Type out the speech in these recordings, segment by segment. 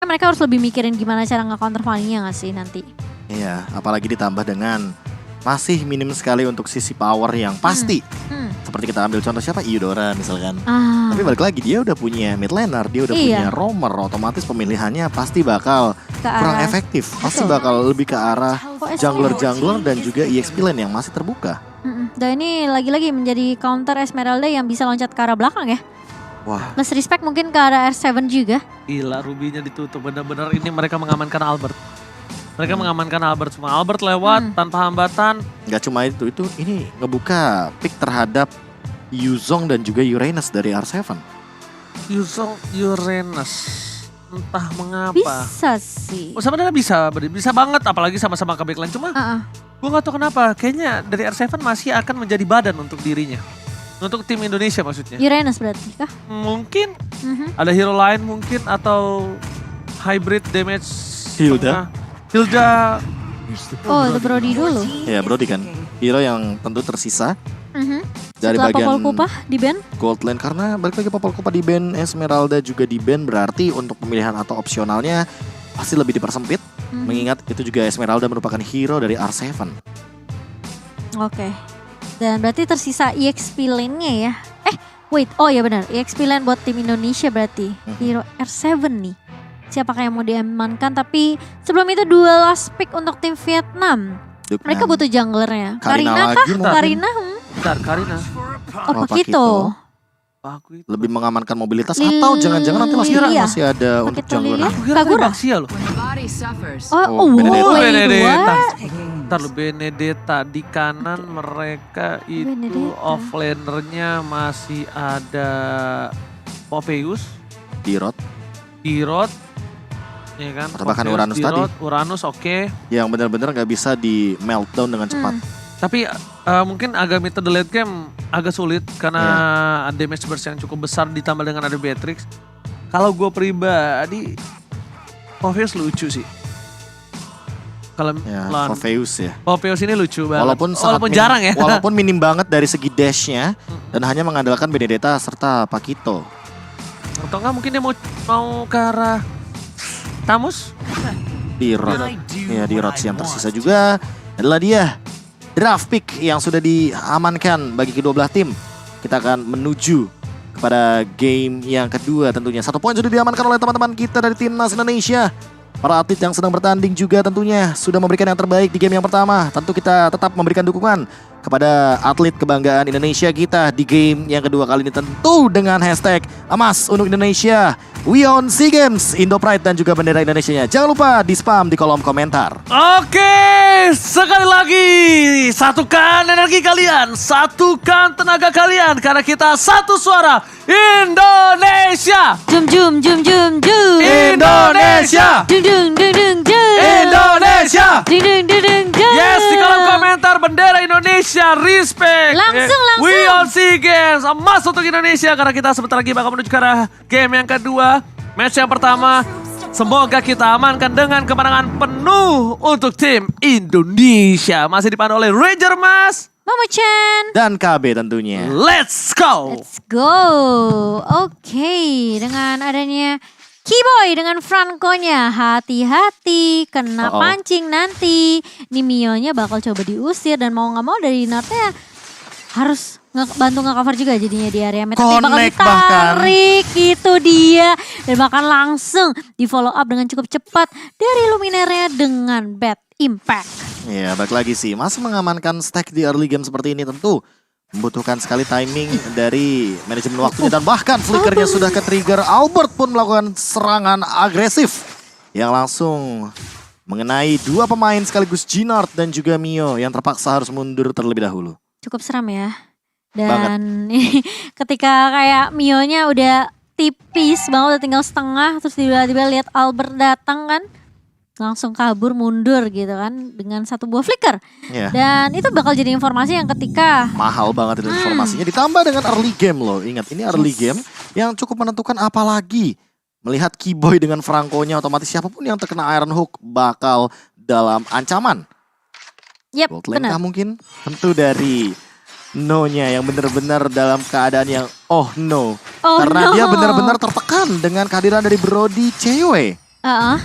Mereka harus lebih mikirin gimana cara nge-counter Fanny-nya gak sih nanti. Iya, apalagi ditambah dengan masih minim sekali untuk sisi power yang pasti. Seperti kita ambil contoh siapa? Eudora misalkan. Tapi balik lagi dia udah punya mid laner, dia udah punya roamer, otomatis pemilihannya pasti bakal kurang efektif. Pasti bakal lebih ke arah jungler-jungler dan juga EXP lane yang masih terbuka. Dan ini lagi-lagi menjadi counter Esmeralda yang bisa loncat ke arah belakang ya. Wah. Plus respect mungkin ke arah R7 juga. Gila, Rubinya ditutup. Bener-bener ini mereka mengamankan Albert. Mereka mengamankan Albert semua. Albert lewat tanpa hambatan. Gak cuma itu ini ngebuka pick terhadap Yuzong dan juga Uranus dari R7. Yuzong, Uranus. Entah mengapa. Bisa sih. Sebenarnya bisa banget. Apalagi sama-sama ke backline. Cuma gue gak tahu kenapa. Kayaknya dari R7 masih akan menjadi badan untuk dirinya. Untuk tim Indonesia maksudnya. Uranus berarti kah? Mungkin. Ada hero lain mungkin. Atau hybrid damage. Hilda. Oh, itu Brody dulu. Ya Brody kan. Hero yang tentu tersisa. Dari setelah bagian Popol Kupa di ban. Gold lane. Karena balik lagi Popol Kupa di ban, Esmeralda juga di ban. Berarti untuk pemilihan atau opsionalnya pasti lebih dipersempit. Mengingat itu juga Esmeralda merupakan hero dari R7. Oke. Dan berarti tersisa EXP lane-nya ya. Wait, oh ya benar. EXP lane buat tim Indonesia berarti. Hero R7 nih. Siapakah yang mau diamankan? Tapi sebelum itu dua last pick untuk tim Vietnam. Mereka butuh junglernya. Karina kah? Karina? Bentar, Karina. Oh, Pakito. Lebih mengamankan mobilitas atau jangan-jangan nanti masih ada untuk jungler. Kagura. Baxia loh. Benedetta. Ntar lu Benedetta di kanan mereka itu offlanernya masih ada Popeyus, Dirot, ya kan? Atau bahkan Uranus tadi. Uranus oke. Yang benar-benar gak bisa di meltdown dengan cepat. Tapi mungkin agak metode late game agak sulit karena damage burst yang cukup besar ditambah dengan ada Beatrix. Kalau gue pribadi, Popeyus lucu sih. Kalau Popeyus ini lucu banget. Walaupun jarang ya. Walaupun minim banget dari segi dashnya dan hanya mengandalkan Benedetta serta Pakito. Atau enggak mungkin dia mau ke arah Tamus? Dirot. Ya Dirot yang tersisa juga adalah dia. Draft pick yang sudah diamankan bagi kedua belah tim. Kita akan menuju kepada game yang kedua tentunya. 1 poin sudah diamankan oleh teman-teman kita dari Timnas Indonesia. Para atlet yang sedang bertanding juga tentunya sudah memberikan yang terbaik di game yang pertama. Tentu kita tetap memberikan dukungan kepada atlet kebanggaan Indonesia kita di game yang kedua kali ini. Tentu dengan hashtag emas untuk Indonesia. We on SEA Games, Indo Pride dan juga bendera Indonesianya. Jangan lupa di spam di kolom komentar. Oke, sekali lagi satukan energi kalian, satukan tenaga kalian karena kita satu suara Indonesia. Jum. Indonesia. Dung. Indonesia. Dung. Yes, di kolom komentar bendera Indonesia, respect. Langsung. We on SEA Games, emas untuk Indonesia karena kita sebentar lagi bakal menuju ke arah game yang kedua. Match yang pertama, semoga kita amankan dengan kemenangan penuh untuk tim Indonesia. Masih dipandu oleh Ranger Mas, Mama Chan dan KB tentunya. Let's go. Oke, dengan adanya Keyboy dengan Franco-nya, hati-hati kena pancing nanti. Ini Mio-nya bakal coba diusir dan mau gak mau dari Nate harus bantu nge-cover juga jadinya di area mid. Bakal ditarik, itu dia. Dan bakal langsung di follow up dengan cukup cepat dari Luminernya dengan bad impact. Ya, balik lagi sih. Masih mengamankan stack di early game seperti ini tentu membutuhkan sekali timing dari manajemen waktunya. Dan bahkan flickernya sudah ke-trigger. Albert pun melakukan serangan agresif yang langsung mengenai dua pemain sekaligus Ginard dan juga Mio yang terpaksa harus mundur terlebih dahulu. Cukup seram ya. Dan ketika kayak Mio-nya udah tipis banget, udah tinggal setengah, terus tiba-tiba lihat Albert datang kan, langsung kabur mundur gitu kan dengan satu buah flicker. Dan itu bakal jadi informasi yang ketika mahal banget itu informasinya, ditambah dengan early game loh. Ingat ini early game yang cukup menentukan, apalagi melihat Keyboy dengan Franco-nya, otomatis siapapun yang terkena Iron Hook bakal dalam ancaman. Yep, benar. Mungkin tentu dari No-nya yang benar-benar dalam keadaan yang karena dia benar-benar tertekan dengan kehadiran dari Brody cewek.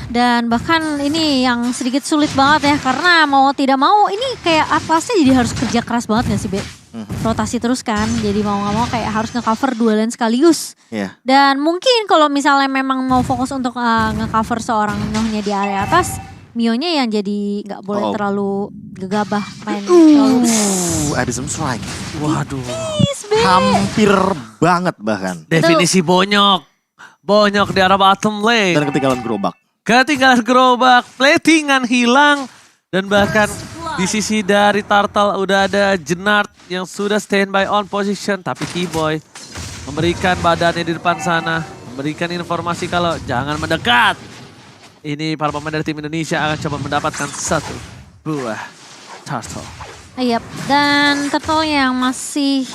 Dan bahkan ini yang sedikit sulit banget ya karena mau tidak mau ini kayak Atlasnya jadi harus kerja keras banget gak sih Be? Rotasi terus kan, jadi mau gak mau kayak harus nge-cover 2 lane sekaligus. Dan mungkin kalau misalnya memang mau fokus untuk nge-cover seorang Nyohnya di area atas, Mionya yang jadi gak boleh terlalu gegabah main. Abyssal Strike. Waduh. Hampir banget bahkan. Definisi bonyok. Bonyok di arah bottom lane. Dan ketinggalan gerobak. Ketinggalan gerobak, platingan hilang. Dan bahkan di sisi dari Turtle udah ada Jenard yang sudah standby on position. Tapi Keyboy memberikan badannya di depan sana. Memberikan informasi kalau jangan mendekat. Ini para pemain dari tim Indonesia akan coba mendapatkan 1 buah Turtle. Iya, dan Turtle yang masih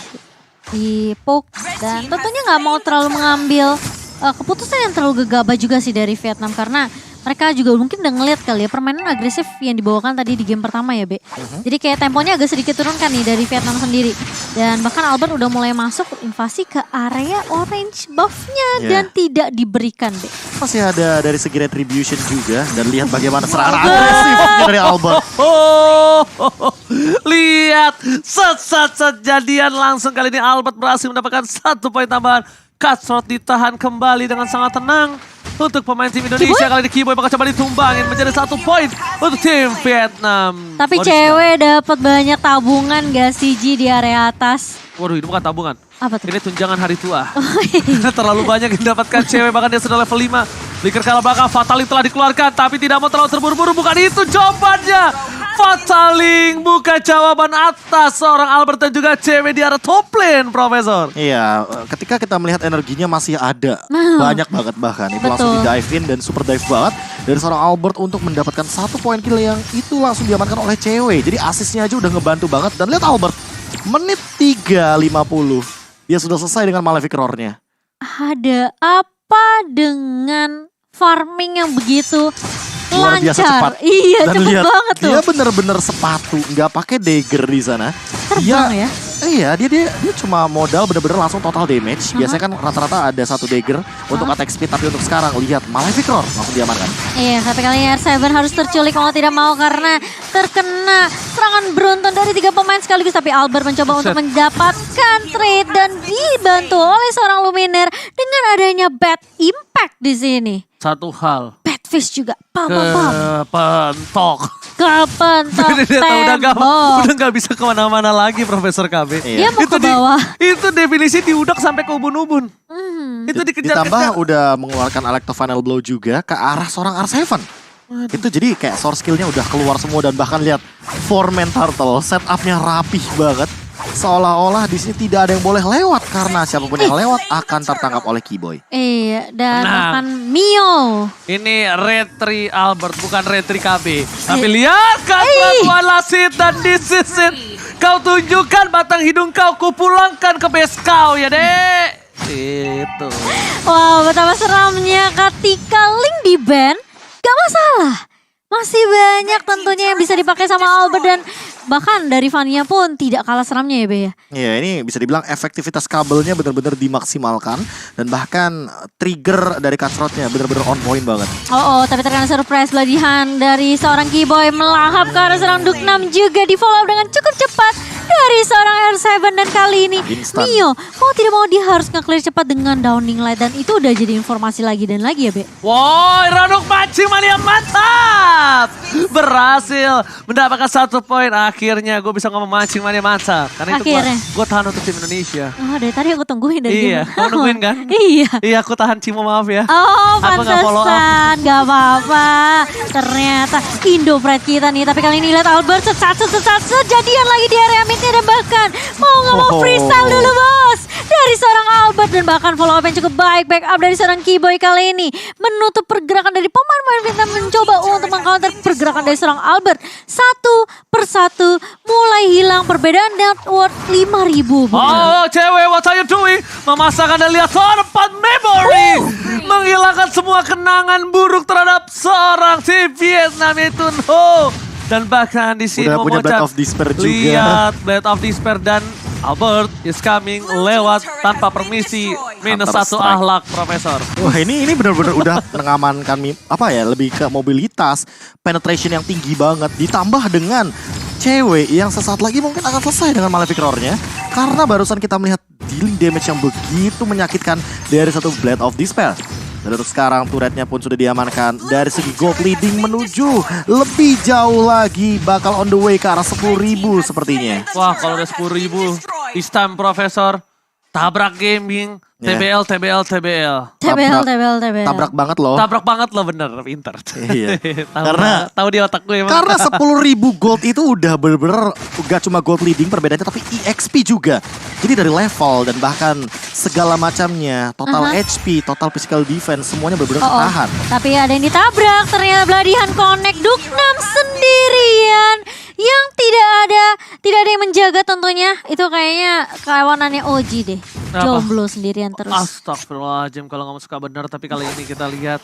di poke. Dan tentunya gak mau terlalu mengambil keputusan yang terlalu gegabah juga sih dari Vietnam karena mereka juga mungkin udah ngeliat kali ya permainan agresif yang dibawakan tadi di game pertama ya Be. Jadi kayak temponya agak sedikit turunkan nih dari Vietnam sendiri. Dan bahkan Albert udah mulai masuk invasi ke area orange buffnya dan tidak diberikan Be. Masih ada dari segi retribution juga dan lihat bagaimana serangan agresif dari Albert. Lihat set jadian langsung kali ini Albert berhasil mendapatkan 1 poin tambahan. Cutthroat ditahan kembali dengan sangat tenang untuk pemain tim Indonesia. Kali ini Keyboy bakal coba ditumbangin menjadi 1 poin untuk tim Vietnam. Tapi cewek dapat banyak tabungan gak sih Ji di area atas? Waduh, ini bukan tabungan. Apa tuh? Ini tunjangan hari tua. Terlalu banyak yang didapatkan cewek, bahkan dia sudah level 5. Flicker kalah belakang, Fataling telah dikeluarkan, tapi tidak mau terlalu terburu-buru. Bukan itu jawabannya. Fataling bukan jawaban atas seorang Albert dan juga cewek di arah top lane, Profesor. Iya, ketika kita melihat energinya masih ada. Banyak banget bahkan. Itu langsung di dive in dan super dive banget. Dari seorang Albert untuk mendapatkan 1 poin kill yang itu langsung diamankan oleh cewek. Jadi asisnya aja udah ngebantu banget. Dan lihat Albert, menit 3.50. Dia sudah selesai dengan Malefic Roar-nya. Ada apa dengan farming yang begitu luar biasa cepat. Iya, dan cepet lihat, banget tuh. Dia bener-bener sepatu, nggak pakai dagger di sana. Terbang ya? Iya, dia cuma modal bener-bener langsung total damage. Biasanya kan rata-rata ada 1 dagger untuk attack speed, tapi untuk sekarang lihat Malefic Roar langsung diamankan. Iya, tapi kali ini R7 harus terculik mau tidak mau karena terkena serangan beruntun dari 3 pemain sekaligus. Tapi Albert mencoba untuk mendapatkan trade dan dibantu oleh seorang Luminaire dengan adanya bad impact di sini. Satu hal. Badfish juga. Kepentok. Kepentok udah gak bisa kemana-mana lagi Profesor KB. Dia mau ke bawah. Itu definisi diudak sampai ke ubun-ubun. Itu dikejar-kejar. Ditambah udah mengeluarkan Electro Final Blow juga ke arah seorang R7. Itu jadi kayak source skillnya udah keluar semua dan bahkan lihat 4-man turtle setupnya rapih banget. Seolah-olah di sini tidak ada yang boleh lewat karena siapapun yang lewat akan tertangkap oleh Keyboy. Iya, dan akan Mio. Ini Retri Albert, bukan Retri KB. Tapi lihat Cutthroat Lasit dan this is it. Kau tunjukkan batang hidung kau, kupulangkan ke base kau ya dek. Itu. Wow, betapa seramnya ketika Link di ban. Gak masalah. Masih banyak tentunya yang bisa dipakai sama Albert dan bahkan dari Vania pun tidak kalah seramnya ya Be ya. Iya, ini bisa dibilang efektivitas kabelnya benar-benar dimaksimalkan dan bahkan trigger dari Cutthroat-nya benar-benar on point banget. Tapi terkena surprise beladihan dari seorang Keyboy melahap ke arah seorang Duknam juga di follow dengan cukup cepat dari seorang R7 dan kali ini Instant. Mio mau tidak mau dia harus nge-clear cepat dengan downing light dan itu udah jadi informasi lagi dan lagi ya Be. Woi, Ranuk mancing mania mantap. Berhasil mendapatkan 1 poin. Akhirnya gue bisa ngomong mancing mania mantap. Karena itu gue tahan untuk tim Indonesia. Dari tadi aku tungguin dari Iya, kamu nungguin kan? Iya. Iya, aku tahan Cimo, maaf ya. Pantesan. Gak apa-apa. Ternyata Indo Pride kita nih. Tapi kali ini lihat Albert sejadian lagi di area midnya dan bahkan mau gak mau freestyle dulu bos. Dari seorang Albert dan bahkan follow up yang cukup baik. Back up dari seorang Keyboy kali ini. Menutup pergerakan dari pemain-pemain Vietnam mencoba untuk mengcounter pergerakan dari seorang Albert. Satu persatu mulai hilang perbedaan net worth 5.000. Cewek, what are you doing? Memasangkan dan lihat tempat memory. Menghilangkan semua kenangan buruk terhadap seorang si Vietnam itu. Dan bahkan di sini udah punya Blade of Despair juga. Lihat Blade of Despair dan Albert is coming lewat tanpa permisi. Minus Counter 1 strike. ahlak, Profesor. Wah ini benar-benar udah mengamankan lebih ke mobilitas, penetration yang tinggi banget, ditambah dengan cewek yang sesaat lagi mungkin akan selesai dengan Malefic Roar-nya. Karena barusan kita melihat dealing damage yang begitu menyakitkan dari satu Blade of Despair. Dan untuk sekarang turretnya pun sudah diamankan. Dari segi gold leading menuju lebih jauh lagi, bakal on the way ke arah 10.000 sepertinya. Wah, kalau udah 10.000, this time Profesor. Tabrak gaming, TBL. Tabrak banget loh. Tabrak banget loh, bener, pinter. Iya. Tahu di otak gue emang. Karena 10.000 gold itu udah bener-bener gak cuma gold leading perbedaannya, tapi EXP juga. Jadi dari level dan bahkan segala macamnya, total HP, total physical defense, semuanya bener-bener ketahan. Tapi ada yang ditabrak, ternyata Bladihan Connect Duknam sendirian. Yang tidak ada yang menjaga tentunya. Itu kayaknya kawanannya Oji deh. Kenapa? Jomblo sendirian terus. Astagfirullahaladzim kalau nggak suka benar. Tapi kali ini kita lihat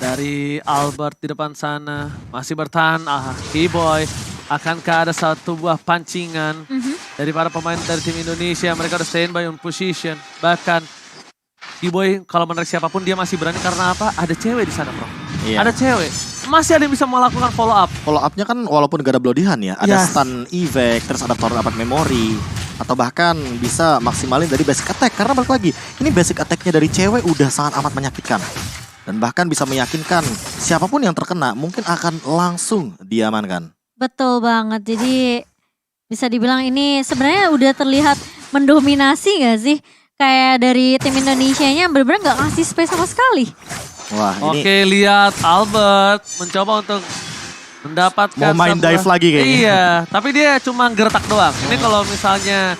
dari Albert di depan sana. Masih bertahan. Keyboy. Akankah ada satu buah pancingan dari para pemain dari tim Indonesia. Mereka udah standby on position. Bahkan Keyboy kalau menarik siapapun dia masih berani karena apa? Ada cewek di sana, bro. Iya. Ada cewek. Masih ada yang bisa melakukan follow up. Follow up-nya kan walaupun gak ada bloodihan ya, ada stun evac, terus ada torn dapat memory, atau bahkan bisa maksimalin dari basic attack. Karena balik lagi, ini basic attack-nya dari cewek udah sangat amat menyakitkan. Dan bahkan bisa meyakinkan siapapun yang terkena mungkin akan langsung diamankan. Betul banget. Jadi bisa dibilang ini sebenarnya udah terlihat mendominasi gak sih? Kayak dari tim Indonesianya bener-bener gak ngasih space sama sekali. Wah ini Oke, lihat Albert mencoba untuk mendapatkan mau main dive lagi kayaknya. Iya, tapi dia cuma gertak doang. Ini kalau misalnya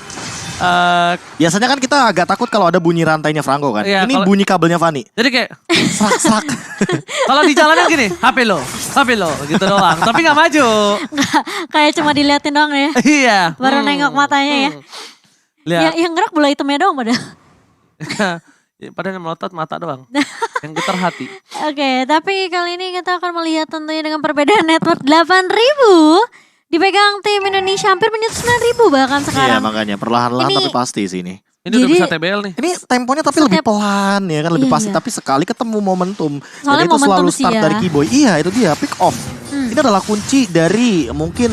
Biasanya kan kita agak takut kalau ada bunyi rantainya Franco kan. Iya, Ini bunyi kabelnya Fanny. jadi kayak Serak-serak. kalau di jalanan gini, HP lo gitu doang. Tapi nggak maju. Kayak cuma diliatin doang ya. Iya. Baru nengok matanya ya. Lihat. Yang gerak bola hitamnya doang padahal. Padahal yang melotot mata doang. Yang getar hati. Oke, tapi kali ini kita akan melihat tentunya dengan perbedaan network 8.000. Dipegang tim Indonesia hampir menyentuh 9.000 bahkan Iya sekarang. makanya perlahan-lahan Ini- tapi pasti sih ini. Ini udah Jadi- bisa TBL nih. Ini temponya tapi lebih pelan ya kan, lebih Iya, pasti. iya. Tapi sekali ketemu momentum. Soalnya dan itu momentum selalu sih start ya. dari Keyboy. Iya itu dia, pick off. Ini adalah kunci dari mungkin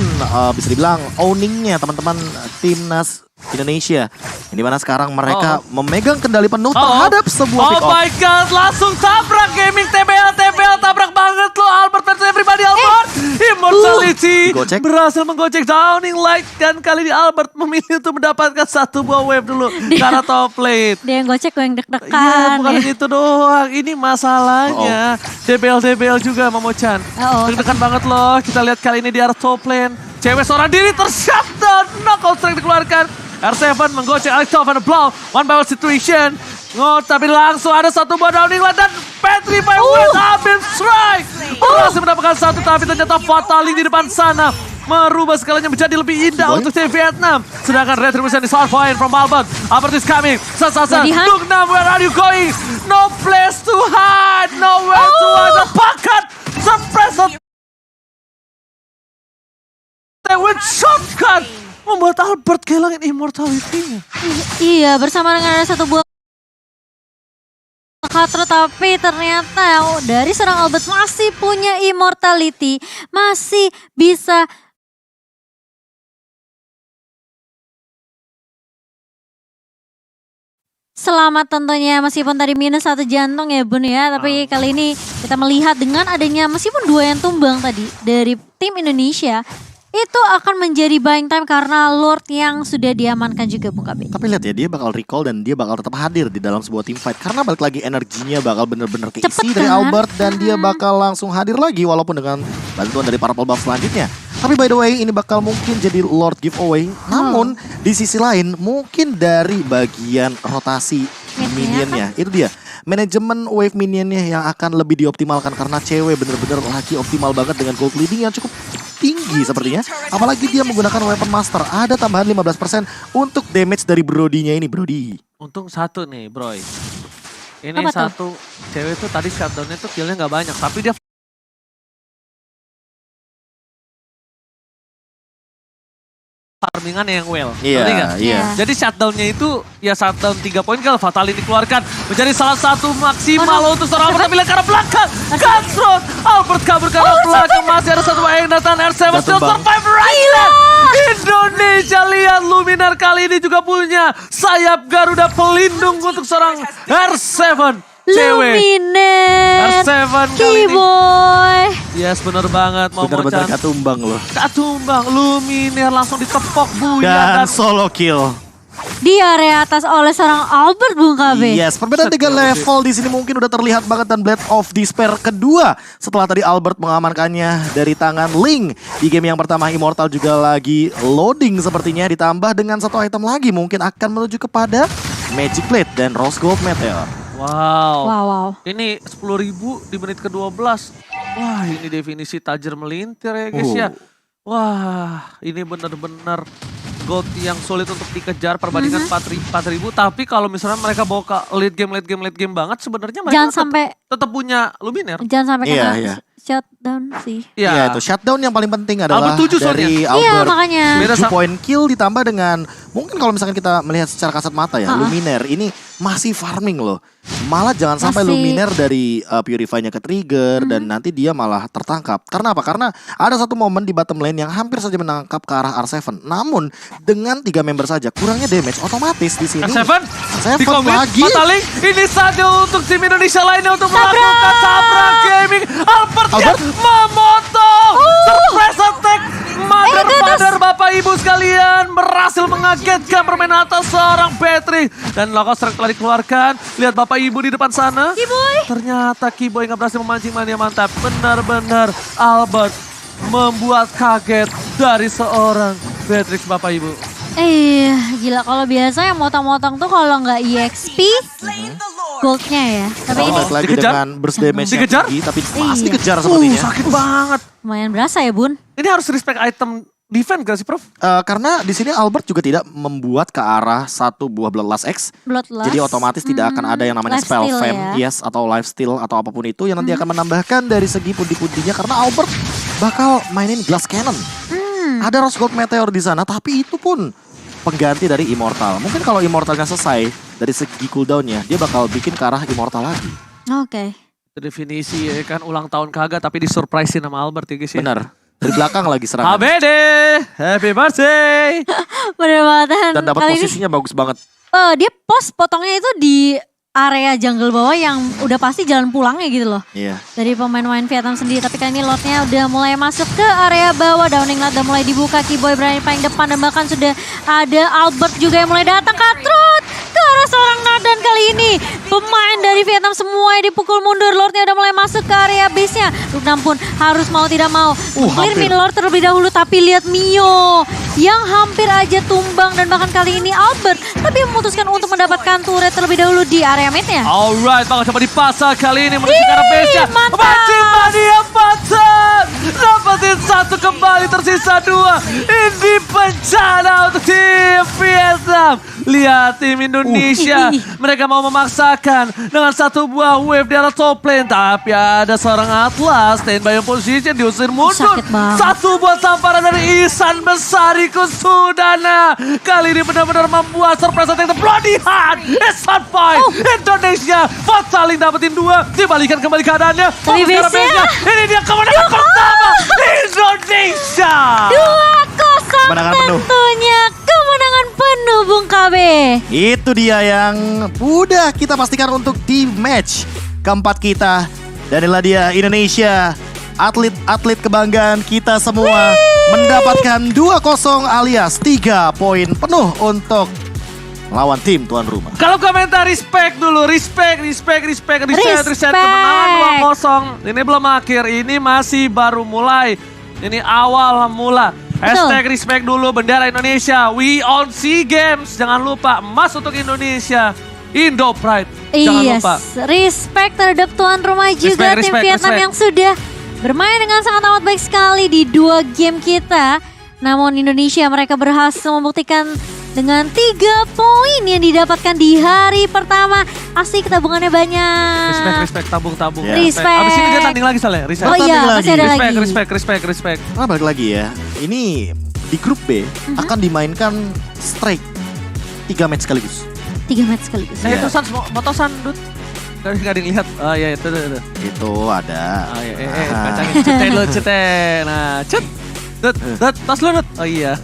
bisa dibilang owningnya teman-teman timnas Indonesia. Yang dimana sekarang mereka memegang kendali penuh terhadap sebuah Oh pick off. my god, langsung tabrak gaming TBL, tabrak banget lo Albert versus everybody Albert. Immortality Digocek. berhasil menggocek Downing Light dan kali ini Albert memilih untuk mendapatkan satu buah wave dulu karena top lane. Dia yang gocek, gue yang Iya, deg-degan. bukan ya. itu doang. Ini masalahnya. DBL juga Momo-chan. Deg-degan banget loh. Kita lihat kali ini di arah top lane. Cewek seorang diri tershutdown. Knockout strike dikeluarkan. R7 menggocek Alex and Blau. One by one situation. Tapi langsung ada satu buah Downing Light dan Petri by West Abim Strike. Berhasil mendapatkan satu tapi ternyata Fatali di depan sana. Merubah segalanya menjadi lebih indah untuk tim Vietnam. Sedangkan Retribution is hard point from Albert. Albert is coming. Sasa. Latihan. Duknam, where are you going? No place to hide. Nowhere to hide. Pakat. Suppressor. With shotgun. Membuat Albert kehilangan immortality-nya. Iya, bersama dengan ada satu buah Katro, tapi ternyata dari serang Albert masih punya immortality, masih bisa selamat tentunya meskipun tadi minus 1 jantung ya Bun ya. Tapi kali ini kita melihat dengan adanya meskipun 2 yang tumbang tadi dari tim Indonesia. Itu akan menjadi buying time karena Lord yang sudah diamankan juga Bung KB. Tapi lihat ya, dia bakal recall dan dia bakal tetap hadir di dalam sebuah team fight. Karena balik lagi energinya bakal bener-bener keisi Cepet dari kan? Albert. Dan dia bakal langsung hadir lagi walaupun dengan bantuan dari Purple Buff selanjutnya. Tapi by the way ini bakal mungkin jadi Lord giveaway. Namun di sisi lain mungkin dari bagian rotasi minionnya. Itu dia. Manajemen wave minionnya yang akan lebih dioptimalkan. Karena cewek bener-bener lagi optimal banget dengan gold leading yang cukup tinggi sepertinya. Apalagi dia menggunakan weapon master. Ada tambahan 15% untuk damage dari Brody-nya ini. Brody. Untung satu nih, Bro. Ini Apa tuh? satu cewek tuh tadi shutdown-nya tuh kill-nya nggak banyak, tapi dia farmingan yang well. Iya, Ngerti nggak? iya. Jadi shutdown-nya itu ya shutdown 3 poin kalau Fatality dikeluarkan menjadi salah satu maksimal untuk seorang Albert, tapi lihat ke arah belakang. Cutthroat, Albert kabur ke arah belakang, masih ada satu yang datang, R7 still tumbang. survive right now. Indonesia lihat Luminar kali ini juga punya sayap Garuda pelindung untuk seorang R7. Cewek. Luminer. R7 kali ini. Keyboy. Yes, bener banget. Bener-bener Momo-chan. katumbang loh. Katumbang, Luminar langsung ditepok Dan Buya. solo kill. Di area atas oleh seorang Albert Bung KB. Yes, perbedaan 3 level di sini mungkin udah terlihat banget, dan Blade of Despair kedua setelah tadi Albert mengamankannya dari tangan Link. Di game yang pertama Immortal juga lagi loading sepertinya, ditambah dengan satu item lagi mungkin akan menuju kepada Magic Blade dan Rose Gold Meteor. Wow. Wow. Ini 10.000 di menit ke-12. Wah, ini definisi tajir melintir ya guys ya. Wah, ini benar-benar gold yang sulit untuk dikejar perbandingan 4.000. Tapi kalau misalnya mereka bawa ke late game banget, sebenarnya mereka Jangan sampai tetap punya Luminar. jangan sampai kena Iya. shutdown sih. Iya, itu shutdown yang paling penting adalah Albert 7 dari Iya, Albert. makanya. 7 poin kill ditambah dengan mungkin kalau misalkan kita melihat secara kasat mata ya, Luminar ini masih farming loh. Malah jangan sampai Masih. Luminar dari Purify-nya ke trigger dan nanti dia malah tertangkap. Karena apa? Karena ada satu momen di bottom lane yang hampir saja menangkap ke arah R7. Namun dengan 3 member saja kurangnya damage otomatis di sini. R7 R7 di komit, lagi. Fatalik, ini saatnya untuk tim Indonesia lainnya untuk melakukan tabrak gaming. Albert memotong surprise attack. Mother Bapak Ibu sekalian berhasil mengagetkan permainan atas seorang Patrick. Dan Loco Strike telah dikeluarkan. Lihat Bapak Ibu di depan sana. Keyboy. Ternyata Keyboy nggak berhasil memancing mania mantap. Benar-benar Albert membuat kaget dari seorang Patrick Bapak Ibu. Gila kalau biasa yang motong-motong tuh kalau nggak EXP goldnya ya. Tapi ini Balik lagi Dikejar? dengan burst damage yang Dikejar? tinggi, tapi masih Iya. dikejar sepertinya. Sakit banget. lumayan berasa ya Bun. Ini harus respect item defense gak sih Prof? Karena di sini Albert juga tidak membuat ke arah satu buah Bloodlust X. Bloodlust. Jadi otomatis tidak akan ada yang namanya spell Lifesteal fam, ya. yes, atau lifesteal atau apapun itu yang nanti akan menambahkan dari segi pundi-pundinya, karena Albert bakal mainin glass cannon. Ada Rose Gold Meteor di sana, tapi itu pun pengganti dari Immortal. Mungkin kalau Immortalnya selesai dari segi cooldownnya, dia bakal bikin ke arah Immortal lagi. Oke. Itu definisi ya kan, ulang tahun kagak tapi disurprisein sama Albert ya guys ya. Benar. Dari belakang lagi serangan. HBD, happy birthday. Bener banget. Dan dapat Kali ini, posisinya bagus banget. dia pos potongnya itu di area jungle bawah yang udah pasti jalan pulangnya gitu loh. Iya. Dari pemain-pemain Vietnam sendiri. Tapi kali ini lotnya udah mulai masuk ke area bawah. Downing lot udah mulai dibuka. Keyboy berani paling depan. Dan bahkan sudah ada Albert juga yang mulai datang. Cutthroat ke arah seorang Nadan kali ini. Pemain dari Vietnam semuanya dipukul mundur. Lordnya udah mulai masuk ke area base-nya. Luknam pun harus mau tidak mau. Clear hampir. mid Lord terlebih dahulu. Tapi lihat Mio yang hampir aja tumbang. Dan bahkan kali ini Albert tapi memutuskan untuk mendapatkan turret terlebih dahulu di area mid-nya. Alright, bakal coba dipasang kali ini menuju ke arah base-nya. Mantap. Mancing mania patah. Dapetin satu kembali, tersisa 2. Ini bencana untuk tim Vietnam. Lihat tim Indonesia. Mereka mau memaksakan dengan satu buah wave di arah top lane. Tapi ada seorang Atlas standby position diusir mundur. Sakit banget. Satu buah tamparan dari Ihsan Besari Kusudana. Kali ini benar-benar membuat surprise attack the bloody hand. Ihsan fight. Indonesia Fataling dapetin 2. Dibalikan kembali keadaannya. Tapi Fokus ke arah base-nya. base-nya. Ini dia kemenangan pertama Indonesia. 2-0 Kemenangan penuh. tentunya kemenangan penuh Bung KB. Itu dia yang udah kita pastikan untuk di match keempat kita. Dan inilah dia Indonesia, atlet-atlet kebanggaan kita semua, mendapatkan 2-0 alias 3 poin penuh untuk melawan tim tuan rumah. Kalau komentar respect dulu, respect. Kemenangan 2-0. Ini belum akhir, ini masih baru mulai. Ini awal mula. Hashtag respect dulu bendera Indonesia. We on SEA Games. Jangan lupa emas untuk Indonesia. Indo Pride. Jangan lupa. Respect terhadap tuan rumah juga tim Vietnam yang sudah bermain dengan sangat amat baik sekali di 2 game kita. Namun Indonesia mereka berhasil membuktikan dengan 3 poin yang didapatkan di hari pertama. Asik, tabungannya banyak. Respect, tabung. Ya. Respect. Abis ini dia tanding lagi soalnya. Respect. Oh iya, Tanding masih ada lagi. Respect. Nah, balik lagi ya. Ini di grup B akan dimainkan strike 3 match sekaligus. 3 match sekaligus. Itu Sans, motosan, Dut. Gak ada yang lihat. Oh iya, itu. Itu ada. Oh iya, kacangin. Cetek lu, cetek. Nah, cet. Dut, tas lu, Dut. Oh iya.